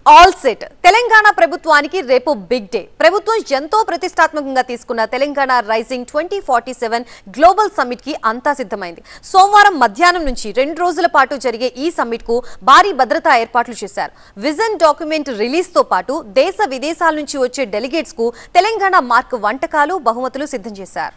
All set Telangana ప్రభుత్వానికి రేపు big day. ప్రభుత్వం ఎంతో ప్రతిష్టాత్మకంగా తీసుకున్న తెలంగాణ రైజింగ్ 2047 గ్లోబల్ సమ్మిట్ కి అంతా సిద్ధమైంది. సోమవారం మధ్యాహ్నం నుంచి 2 రోజుల పాటు జరిగే ఈ సమ్మిట్ కు భారీ భద్రతా ఏర్పాట్లు చేశారు. విజన్ డాక్యుమెంట్ రిలీజ్ తో పాటు దేశ విదేశాల నుంచి వచ్చే డెలిగేట్స్ కు తెలంగాణ మార్క్ వంటకాలు, బహుమతులు సిద్ధం చేశారు.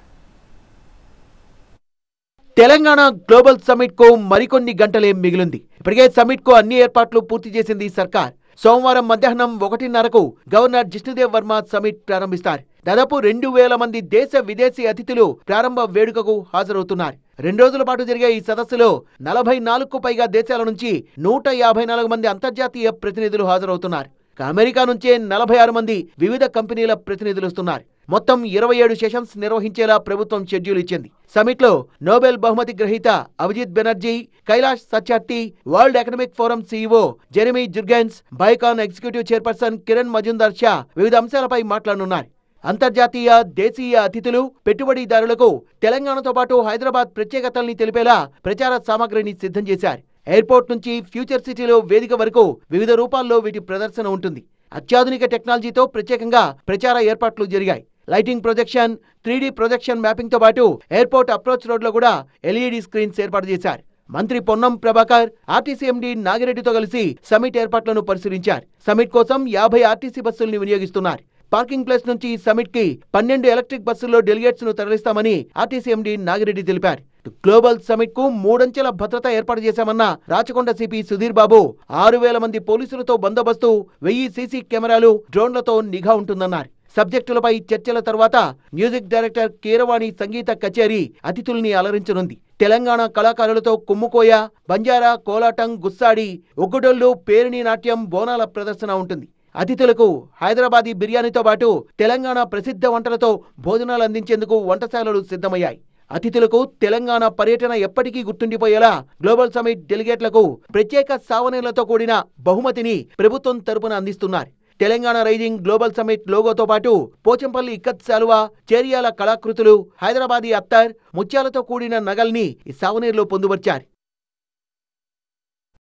తెలంగాణ గ్లోబల్ సమ్మిట్ కు మరికొన్ని గంటలే మిగిలింది. ఇప్పటికే సమ్మిట్ కు అన్ని ఏర్పాట్లు పూర్తి చేసింది సర్కార్. సోమవారం మధ్యాహ్నం 1:30కు గవర్నర్ జిష్ణుదేవ్ వర్మ సమ్మిట్ ప్రారంభిస్తారు. దాదాపు 2,000 మంది దేశ విదేశీ అతిథులు ప్రారంభ వేడుకకు హాజరవుతున్నారు. 2 రోజుల పాటు జరిగే ఈ సదస్సులో 44కు పైగా దేశాల నుంచి 154 మంది అంతర్జాతీయ ప్రతినిధులు హాజరవుతున్నారు. అమెరికా నుంచే 46 మంది వివిధ కంపెనీల ప్రతినిధులు వస్తున్నారు. మొత్తం 27 సెషన్స్ నిర్వహించేలా ప్రభుత్వం షెడ్యూల్ ఇచ్చింది. సమిట్ లో నోబెల్ బహుమతి గ్రహీత Abhijit Banerjee, Kailash Satyarthi, world economic forum CEO Jeremy Jurgens, Biocon executive chairperson Kiran Mazumdar Shaw వివిధ అంశాలపై మాట్లాడనున్నారు. అంతర్జాతీయ, దేశీయ అతిథులు, పెట్టుబడిదారులకు తెలంగాణతో పాటు హైదరాబాద్ ప్రత్యేకతల్ని తెలిపేలా ప్రచార సామగ్రిని సిద్ధం చేశారు. ఎయిర్పోర్ట్ నుంచి ఫ్యూచర్ సిటీలో వేదిక వరకు వివిధ రూపాల్లో వీటి ప్రదర్శన ఉంటుంది. అత్యాధునిక టెక్నాలజీతో ప్రత్యేకంగా ప్రచార ఏర్పాట్లు జరిగాయి. Lighting projection, 3D projection mapping తో పాటు ఎయిర్పోర్ట్ అప్రోచ్ రోడ్ లో కూడా LED స్క్రీన్స్ ఏర్పాటు చేశారు. మంత్రి పొన్నం ప్రభాకర్ ఆర్టీసీ ఎండీ నాగిరెడ్డితో కలిసి సమిట్ ఏర్పాట్లను పరిశీలించారు. సమిట్ కోసం 50 ఆర్టీసీ బస్సుల్ని వినియోగిస్తున్నారు. పార్కింగ్ ప్లేస్ నుంచి సమిట్ కి 12 ఎలక్ట్రిక్ బస్సుల్లో డెలిగేట్స్ ను తరలిస్తామని ఆర్టీసీ ఎండీ నాగిరెడ్డి తెలిపారు. గ్లోబల్ సమిట్ కు 3 అంచెల భద్రత ఏర్పాటు చేశామన్న రాచకొండ సిపి సుధీర్ బాబు 6,000 మంది పోలీసులతో బందోబస్తు, 1000 సీసీ కెమెరాలు, డ్రోన్లతో నిఘా ఉంటుందన్నారు. సబ్జెక్టులపై చర్చల తర్వాత మ్యూజిక్ డైరెక్టర్ కీరవాణి సంగీత కచేరీ అతిథుల్ని అలరించనుంది. తెలంగాణ కళాకారులతో కుమ్ముకోయ, బంజారా, కోలాటం, గుస్సాడి, ఒగ్గుడొల్లు, పేరిణి నాట్యం, బోనాల ప్రదర్శన ఉంటుంది. అతిథులకు హైదరాబాదీ బిర్యానీతో పాటు తెలంగాణ ప్రసిద్ధ వంటలతో భోజనాలు అందించేందుకు వంటశాలలు సిద్ధమయ్యాయి. అతిథులకు తెలంగాణ పర్యటన ఎప్పటికీ గుర్తుండిపోయేలా గ్లోబల్ సమిట్ డెలిగేట్లకు ప్రత్యేక సావనీలతో కూడిన బహుమతిని ప్రభుత్వం తరపున అందిస్తున్నారు. తెలంగాణ రైజింగ్ గ్లోబల్ సమిట్ లోగోతో పాటు పోచంపల్లి ఇక్కత్ శాలువా, చేరియాల కళాకృతులు, హైదరాబాదీ అత్తర్, ముత్యాలతో కూడిన నగల్ని ఈ సావనీర్లో పొందుపరిచారు.